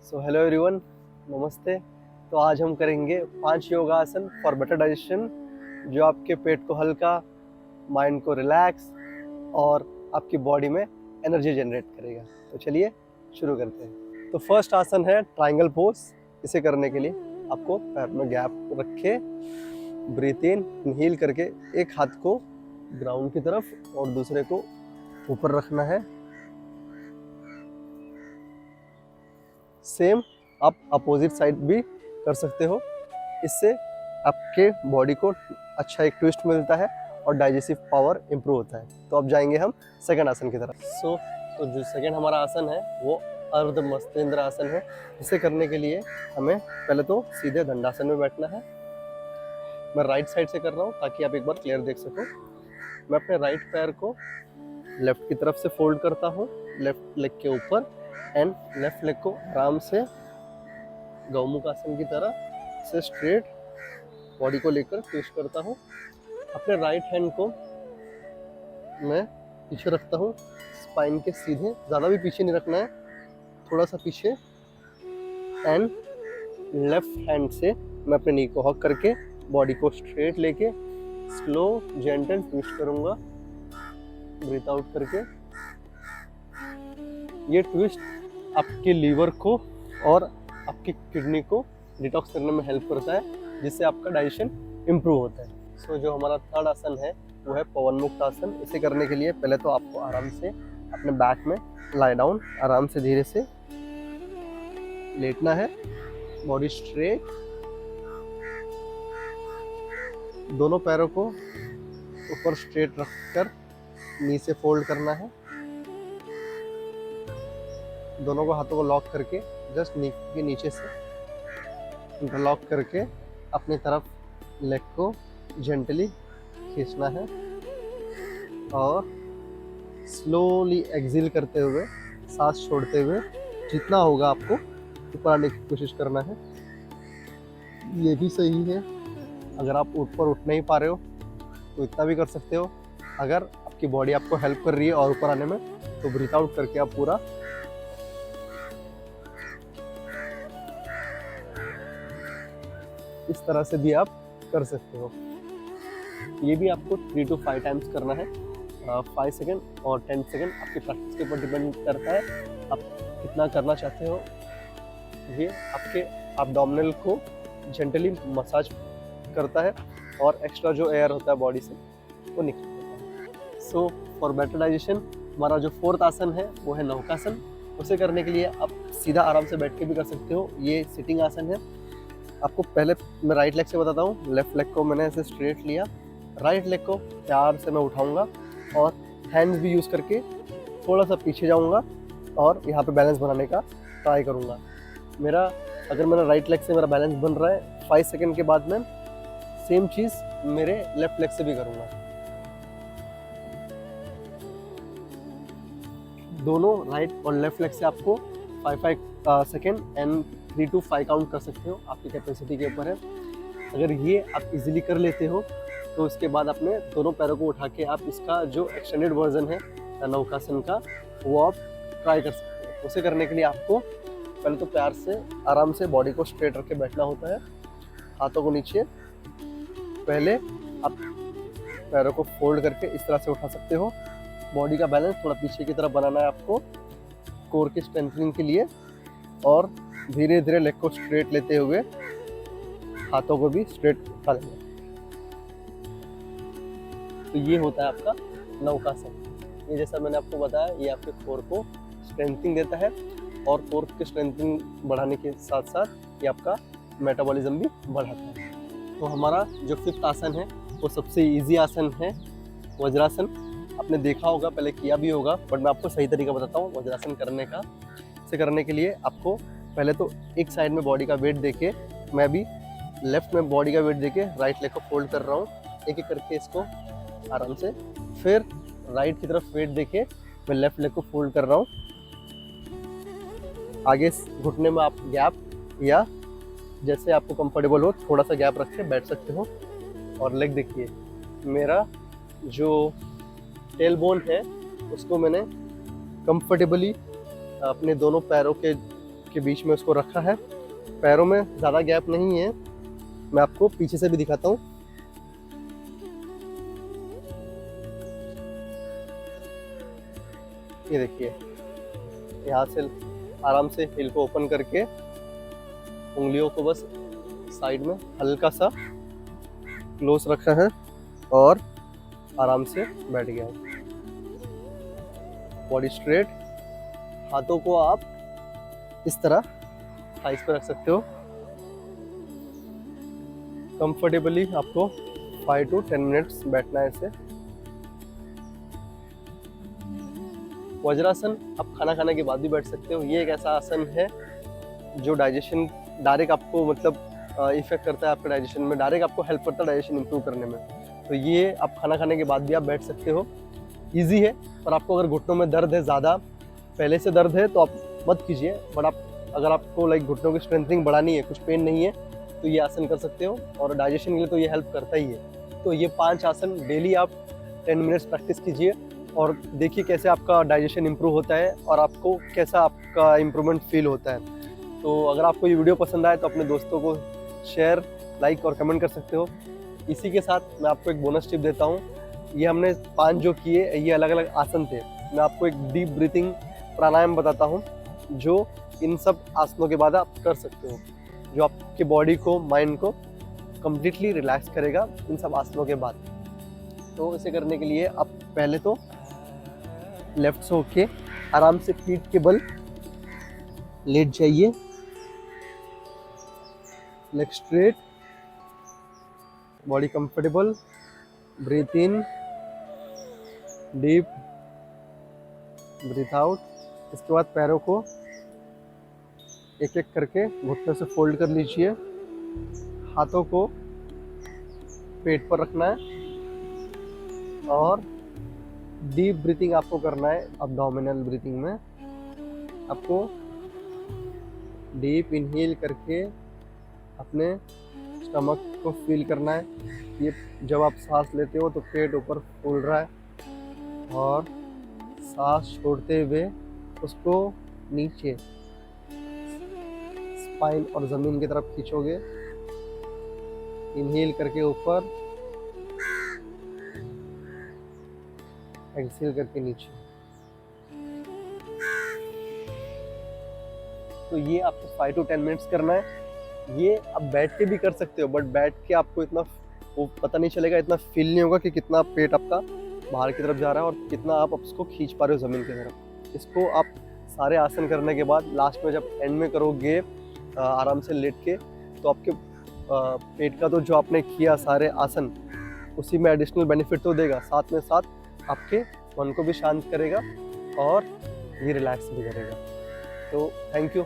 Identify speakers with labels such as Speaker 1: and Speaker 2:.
Speaker 1: So hello everyone, नमस्ते। तो आज हम करेंगे 5 योगासन फॉर बेटर डाइजेशन, जो आपके पेट को हल्का, माइंड को रिलैक्स और आपकी बॉडी में एनर्जी जनरेट करेगा। तो चलिए शुरू करते हैं। तो फर्स्ट आसन है ट्रायंगल पोज। इसे करने के लिए आपको पैर में गैप रख के ब्रीथ इन, इनहेल करके एक हाथ को ग्राउंड की तरफ और दूसरे को ऊपर रखना है। सेम आप अपोजिट साइड भी कर सकते हो। इससे आपके बॉडी को अच्छा एक ट्विस्ट मिलता है और डाइजेस्टिव पावर इम्प्रूव होता है। तो अब जाएंगे हम सेकंड आसन की तरफ। तो जो सेकंड हमारा आसन है वो अर्ध मस्तेंद्र आसन है। इसे करने के लिए हमें पहले तो सीधे दंडासन में बैठना है। मैं राइट साइड से कर रहा हूँ ताकि आप एक बार क्लियर देख सको। मैं अपने राइट पैर को लेफ्ट की तरफ से फोल्ड करता हूँ, लेफ्ट लेग के ऊपर, एंड लेफ्ट लेग को आराम से गौमुख आसन की तरह से स्ट्रेट बॉडी को लेकर ट्विस्ट करता हूँ। अपने राइट हैंड को मैं पीछे रखता हूँ, स्पाइन के सीधे, ज़्यादा भी पीछे नहीं रखना है, थोड़ा सा पीछे। एंड लेफ्ट हैंड से मैं अपने नी को हॉक करके बॉडी को स्ट्रेट लेके स्लो जेंटल ट्विस्ट करूँगा, ब्रीथ आउट करके। ये ट्विस्ट आपके लीवर को और आपकी किडनी को डिटॉक्स करने में हेल्प करता है, जिससे आपका डाइजेशन इम्प्रूव होता है। सो जो हमारा थर्ड आसन है वो है पवन मुक्त आसन। इसे करने के लिए पहले तो आपको आराम से अपने बैक में लाई डाउन, आराम से धीरे से लेटना है, बॉडी स्ट्रेट, दोनों पैरों को ऊपर स्ट्रेट रखकर नी से फोल्ड करना है। दोनों को हाथों को लॉक करके जस्ट नी के नीचे से इंटरलॉक करके अपनी तरफ लेग को जेंटली खींचना है और स्लोली एक्सहेल करते हुए, सांस छोड़ते हुए जितना होगा आपको ऊपर आने की कोशिश करना है। ये भी सही है, अगर आप ऊपर उठ नहीं पा रहे हो तो इतना भी कर सकते हो। अगर आपकी बॉडी आपको हेल्प कर रही है और ऊपर आने में, तो ब्रीथ आउट करके आप पूरा इस तरह से भी आप कर सकते हो। ये भी आपको 3 to 5 टाइम्स करना है। 5 सेकेंड और 10 सेकेंड आपकी प्रैक्टिस के ऊपर डिपेंड करता है आप कितना करना चाहते हो। ये आपके एब्डोमिनल को जेंटली मसाज करता है और एक्स्ट्रा जो एयर होता है बॉडी से वो निकल जाता है। सो फॉर बेटर डाइजेशन हमारा जो फोर्थ आसन है वो है नौकासन। उसे करने के लिए आप सीधा आराम से बैठ के भी कर सकते हो। ये सिटिंग आसन है। आपको पहले मैं राइट लेग से बताता हूँ। लेफ्ट लेग को मैंने ऐसे स्ट्रेट लिया, राइट लेग को प्यार से मैं उठाऊंगा और हैंड्स भी यूज़ करके थोड़ा सा पीछे जाऊंगा और यहाँ पे बैलेंस बनाने का ट्राई करूँगा। अगर मेरा राइट लेग से मेरा बैलेंस बन रहा है, 5 सेकेंड के बाद मैं सेम चीज़ मेरे लेफ्ट लेग से भी करूँगा। दोनों राइट और लेफ्ट लेग से आपको 5 सेकेंड एंड 3 to 5 काउंट कर सकते हो, आपकी कैपेसिटी के ऊपर है। अगर ये आप इजीली कर लेते हो तो उसके बाद अपने दोनों पैरों को उठा के आप इसका जो एक्सटेंडेड वर्जन है नौकासन का, वो आप ट्राई कर सकते हो। उसे करने के लिए आपको पहले तो प्यार से आराम से बॉडी को स्ट्रेट रख के बैठना होता है, हाथों को नीचे। पहले आप पैरों को फोल्ड करके इस तरह से उठा सकते हो। बॉडी का बैलेंस थोड़ा पीछे की तरफ बनाना है आपको कोर की स्ट्रेंथनिंग के लिए, और धीरे धीरे लेग को स्ट्रेट लेते हुए हाथों को भी स्ट्रेट उठा लेना। तो ये होता है आपका नौकासन। ये जैसा मैंने आपको बताया, ये आपके कोर को स्ट्रेंथनिंग देता है और कोर के स्ट्रेंथनिंग बढ़ाने के साथ साथ ये आपका मेटाबॉलिज्म भी बढ़ाता है। तो हमारा जो फिफ्थ आसन है वो सबसे इजी आसन है, वज्रासन। आपने देखा होगा, पहले किया भी होगा, बट मैं आपको सही तरीका बताता हूँ वज्रासन करने का। इसे करने के लिए आपको पहले तो एक साइड में बॉडी का वेट देके, मैं भी लेफ्ट में बॉडी का वेट देके राइट लेग को फोल्ड कर रहा हूँ, एक एक करके इसको आराम से। फिर राइट की तरफ वेट देके मैं लेफ्ट लेग को फोल्ड कर रहा हूँ। आगे घुटने में आप गैप या जैसे आपको कंफर्टेबल हो थोड़ा सा गैप रख के बैठ सकते हो। और लेग देखिए, मेरा जो टेल बोन है उसको मैंने कंफर्टेबली अपने दोनों पैरों के के बीच में उसको रखा है। पैरों में ज़्यादा गैप नहीं है, मैं आपको पीछे से भी दिखाता हूँ। ये देखिए, यहाँ से आराम से हील को ओपन करके उंगलियों को बस साइड में हल्का सा क्लोज रखा है और आराम से बैठ गया है। बॉडी स्ट्रेट, हाथों को आप इस तरह थाइस पे रख सकते हो। कंफर्टेबली आपको 5 to 10 मिनट्स बैठना है ऐसे। वज्रासन आप खाना खाने के बाद भी बैठ सकते हो। ये एक ऐसा आसन है जो डाइजेशन डायरेक्ट आपको मतलब इफेक्ट करता है आपके डाइजेशन में, डायरेक्ट आपको हेल्प करता है डाइजेशन इंप्रूव करने में। तो ये आप खाना खाने के बाद भी आप बैठ सकते हो। इजी है, पर आपको अगर घुटनों में दर्द है, ज़्यादा पहले से दर्द है तो आप मत कीजिए। बट आप अगर आपको लाइक घुटनों की स्ट्रेंथनिंग बढ़ानी है, कुछ पेन नहीं है, तो ये आसन कर सकते हो। और डाइजेशन के लिए तो ये हेल्प करता ही है। तो ये 5 आसन डेली आप 10 मिनट्स प्रैक्टिस कीजिए और देखिए कैसे आपका डाइजेशन इंप्रूव होता है और आपको कैसा आपका इम्प्रूवमेंट फील होता है। तो अगर आपको ये वीडियो पसंद आए तो अपने दोस्तों को शेयर, लाइक और कमेंट कर सकते हो। इसी के साथ मैं आपको एक बोनस टिप देता हूँ। ये हमने 5 जो किए, ये अलग अलग आसन थे। मैं आपको एक डीप ब्रीथिंग प्राणायाम बताता हूँ जो इन सब आसनों के बाद आप कर सकते हो, जो आपके बॉडी को, माइंड को कम्प्लीटली रिलैक्स करेगा इन सब आसनों के बाद। तो इसे करने के लिए आप पहले तो लेफ्ट से होके आराम से पीठ के बल लेट जाइए, leg straight, body comfortable, breathe in deep, breathe out. इसके बाद पैरों को एक एक करके घुटनों से फोल्ड कर लीजिए। हाथों को पेट पर रखना है और डीप ब्रीथिंग आपको करना है। अब्डोमिनल ब्रीथिंग में आपको डीप इनहेल करके अपने स्टमक को फील करना है। ये जब आप सांस लेते हो तो पेट ऊपर फूल रहा है और सांस छोड़ते हुए उसको नीचे स्पाइन और ज़मीन की तरफ खींचोगे। इनहेल करके ऊपर, एक्सहेल करके नीचे। तो ये आपको 5 to 10 मिनट्स करना है। ये आप बैठ के भी कर सकते हो, बट बैठ के आपको इतना वो पता नहीं चलेगा, इतना फील नहीं होगा कि कितना पेट आपका बाहर की तरफ जा रहा है और कितना आप उसको खींच पा रहे हो ज़मीन की तरफ। इसको आप सारे आसन करने के बाद लास्ट में जब एंड में करोगे आराम से लेट के, तो आपके पेट का तो जो आपने किया सारे आसन, उसी में एडिशनल बेनिफिट तो देगा, साथ में साथ आपके मन को भी शांत करेगा और ये रिलैक्स भी करेगा। तो थैंक यू।